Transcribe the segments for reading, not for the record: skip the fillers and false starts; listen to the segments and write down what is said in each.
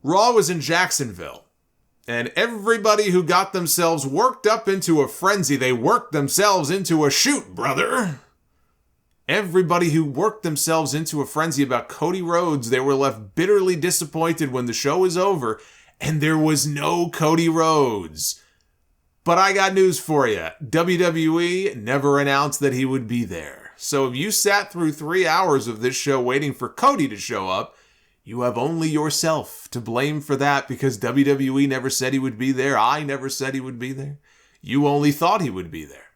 Raw was in Jacksonville. And everybody who got themselves worked up into a frenzy, they worked themselves into a shoot, brother. Everybody who worked themselves into a frenzy about Cody Rhodes, they were left bitterly disappointed when the show was over and there was no Cody Rhodes. But I got news for you. WWE never announced that he would be there. So if you sat through 3 hours of this show waiting for Cody to show up, you have only yourself to blame for that because WWE never said he would be there. I never said he would be there. You only thought he would be there.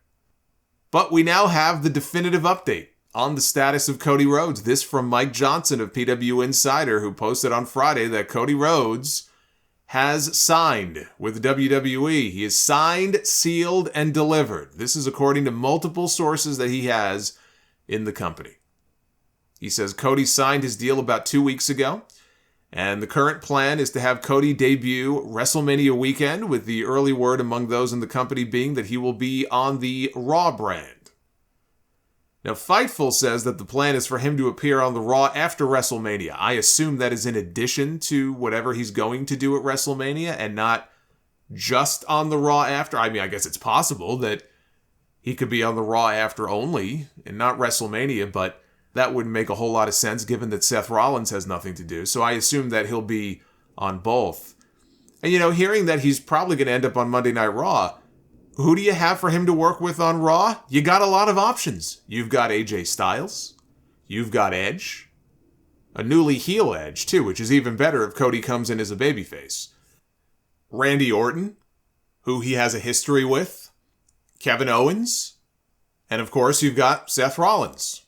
But we now have the definitive update on the status of Cody Rhodes. This from Mike Johnson of PW Insider, who posted on Friday that Cody Rhodes has signed with WWE. He is signed, sealed, and delivered. This is according to multiple sources that he has in the company. He says Cody signed his deal about 2 weeks ago, and the current plan is to have Cody debut WrestleMania weekend, with the early word among those in the company being that he will be on the Raw brand. Now, Fightful says that the plan is for him to appear on the Raw after WrestleMania. I assume that is in addition to whatever he's going to do at WrestleMania and not just on the Raw after. I mean, I guess it's possible that he could be on the Raw after only and not WrestleMania, but that wouldn't make a whole lot of sense given that Seth Rollins has nothing to do. So I assume that he'll be on both. And, hearing that he's probably going to end up on Monday Night Raw, who do you have for him to work with on Raw? You got a lot of options. You've got AJ Styles. You've got Edge. A newly heel Edge, too, which is even better if Cody comes in as a babyface. Randy Orton, who he has a history with. Kevin Owens. And, of course, you've got Seth Rollins.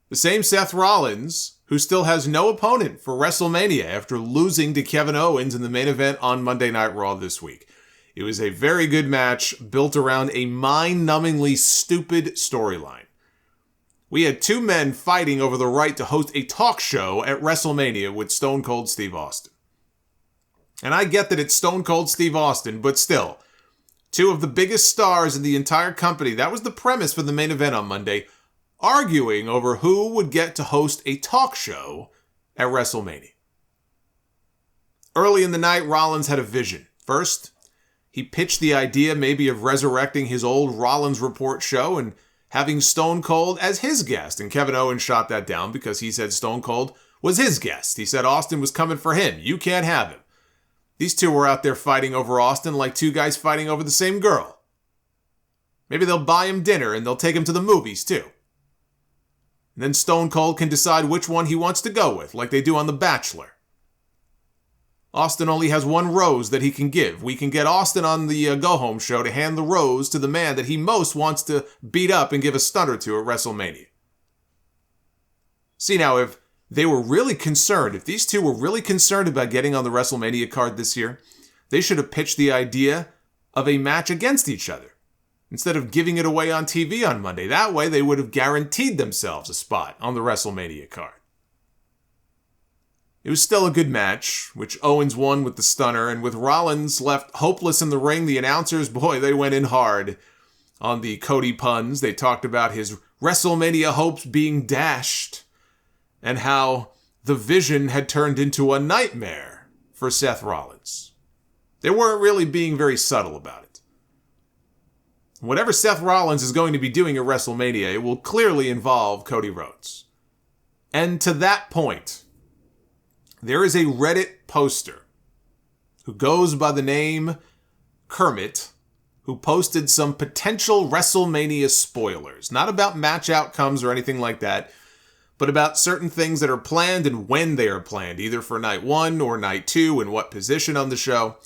The same Seth Rollins, who still has no opponent for WrestleMania after losing to Kevin Owens in the main event on Monday Night Raw this week. It was a very good match built around a mind-numbingly stupid storyline. We had two men fighting over the right to host a talk show at WrestleMania with Stone Cold Steve Austin. And I get that it's Stone Cold Steve Austin, but still, two of the biggest stars in the entire company, that was the premise for the main event on Monday, arguing over who would get to host a talk show at WrestleMania. Early in the night, Rollins had a vision. First, he pitched the idea maybe of resurrecting his old Rollins Report show and having Stone Cold as his guest. And Kevin Owens shot that down because he said Stone Cold was his guest. He said Austin was coming for him. You can't have him. These two were out there fighting over Austin like two guys fighting over the same girl. Maybe they'll buy him dinner and they'll take him to the movies too. And then Stone Cold can decide which one he wants to go with, like they do on The Bachelor. Austin only has one rose that he can give. We can get Austin on the go-home show to hand the rose to the man that he most wants to beat up and give a stunner to at WrestleMania. See, now, if they were really concerned, if these two were really concerned about getting on the WrestleMania card this year, they should have pitched the idea of a match against each other, instead of giving it away on TV on Monday. That way, they would have guaranteed themselves a spot on the WrestleMania card. It was still a good match, which Owens won with the stunner, and with Rollins left hopeless in the ring, the announcers, boy, they went in hard on the Cody puns. They talked about his WrestleMania hopes being dashed, and how the vision had turned into a nightmare for Seth Rollins. They weren't really being very subtle about it. Whatever Seth Rollins is going to be doing at WrestleMania, it will clearly involve Cody Rhodes. And to that point, there is a Reddit poster who goes by the name Kermit, who posted some potential WrestleMania spoilers. Not about match outcomes or anything like that, but about certain things that are planned and when they are planned, either for night 1 or night 2 and what position on the show.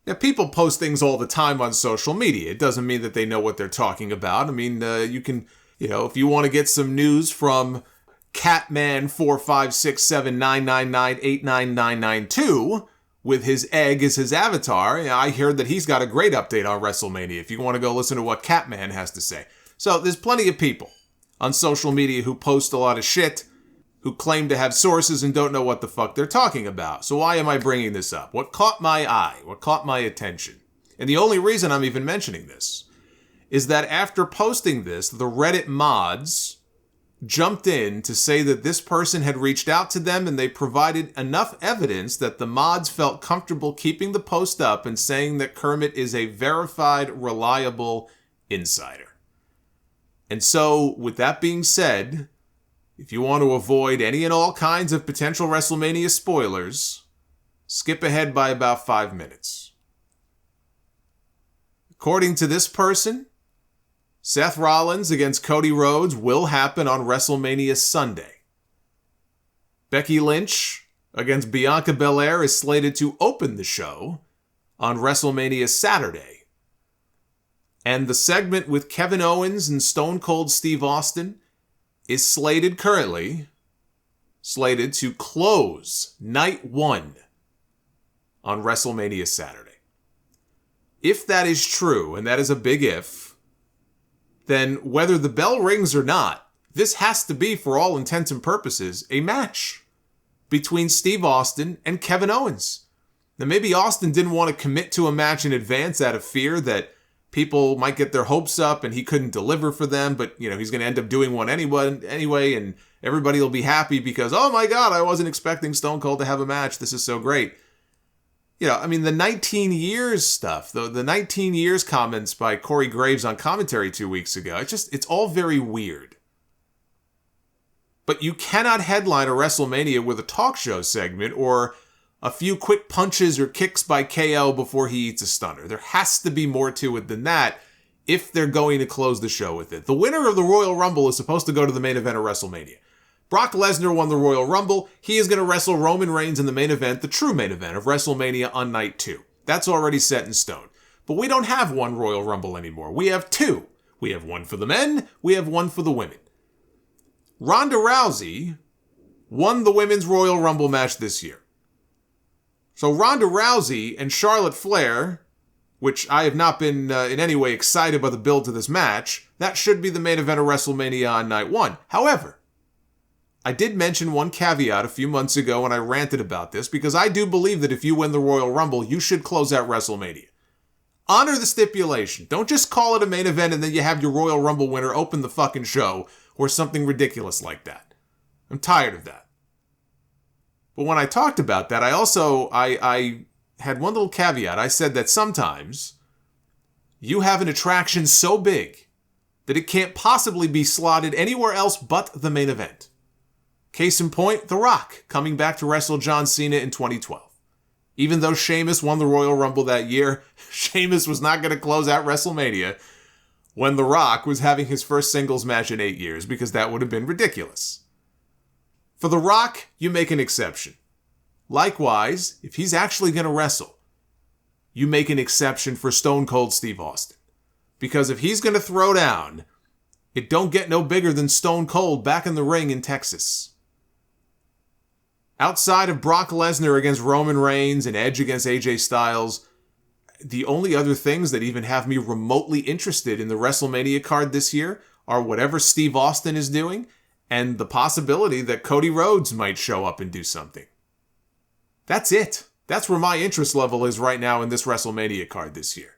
Now, people post things all the time on social media. It doesn't mean that they know what they're talking about. I mean, you can, if you want to get some news from Catman4567999899992 with his egg as his avatar, I heard that he's got a great update on WrestleMania if you want to go listen to what Catman has to say. So there's plenty of people on social media who post a lot of shit, who claim to have sources and don't know what the fuck they're talking about. So why am I bringing this up? What caught my eye? What caught my attention? And the only reason I'm even mentioning this is that after posting this, the Reddit mods jumped in to say that this person had reached out to them and they provided enough evidence that the mods felt comfortable keeping the post up and saying that Kermit is a verified, reliable insider. And so, with that being said, if you want to avoid any and all kinds of potential WrestleMania spoilers, skip ahead by about 5 minutes. According to this person, Seth Rollins against Cody Rhodes will happen on WrestleMania Sunday. Becky Lynch against Bianca Belair is slated to open the show on WrestleMania Saturday. And the segment with Kevin Owens and Stone Cold Steve Austin is currently slated to close night 1 on WrestleMania Saturday. If that is true, and that is a big if, then whether the bell rings or not, this has to be, for all intents and purposes, a match between Steve Austin and Kevin Owens. Now, maybe Austin didn't want to commit to a match in advance out of fear that people might get their hopes up and he couldn't deliver for them, but, he's going to end up doing one anyway, and everybody will be happy because, oh my God, I wasn't expecting Stone Cold to have a match. This is so great. The 19 years stuff, the 19 years comments by Corey Graves on commentary 2 weeks ago, it's all very weird. But you cannot headline a WrestleMania with a talk show segment or a few quick punches or kicks by KO before he eats a stunner. There has to be more to it than that if they're going to close the show with it. The winner of the Royal Rumble is supposed to go to the main event of WrestleMania. Brock Lesnar won the Royal Rumble. He is going to wrestle Roman Reigns in the main event, the true main event of WrestleMania on night 2. That's already set in stone. But we don't have one Royal Rumble anymore. We have 2. We have one for the men. We have one for the women. Ronda Rousey won the Women's Royal Rumble match this year. So Ronda Rousey and Charlotte Flair, which I have not been in any way excited by the build to this match, that should be the main event of WrestleMania on night 1. However, I did mention one caveat a few months ago when I ranted about this, because I do believe that if you win the Royal Rumble, you should close out WrestleMania. Honor the stipulation. Don't just call it a main event and then you have your Royal Rumble winner open the fucking show or something ridiculous like that. I'm tired of that. But when I talked about that, I had one little caveat. I said that sometimes you have an attraction so big that it can't possibly be slotted anywhere else but the main event. Case in point, The Rock coming back to wrestle John Cena in 2012. Even though Sheamus won the Royal Rumble that year, Sheamus was not going to close out WrestleMania when The Rock was having his first singles match in 8 years, because that would have been ridiculous. For The Rock, you make an exception. Likewise, if he's actually going to wrestle, you make an exception for Stone Cold Steve Austin. Because if he's going to throw down, it don't get no bigger than Stone Cold back in the ring in Texas. Outside of Brock Lesnar against Roman Reigns and Edge against AJ Styles, the only other things that even have me remotely interested in the WrestleMania card this year are whatever Steve Austin is doing and the possibility that Cody Rhodes might show up and do something. That's it. That's where my interest level is right now in this WrestleMania card this year.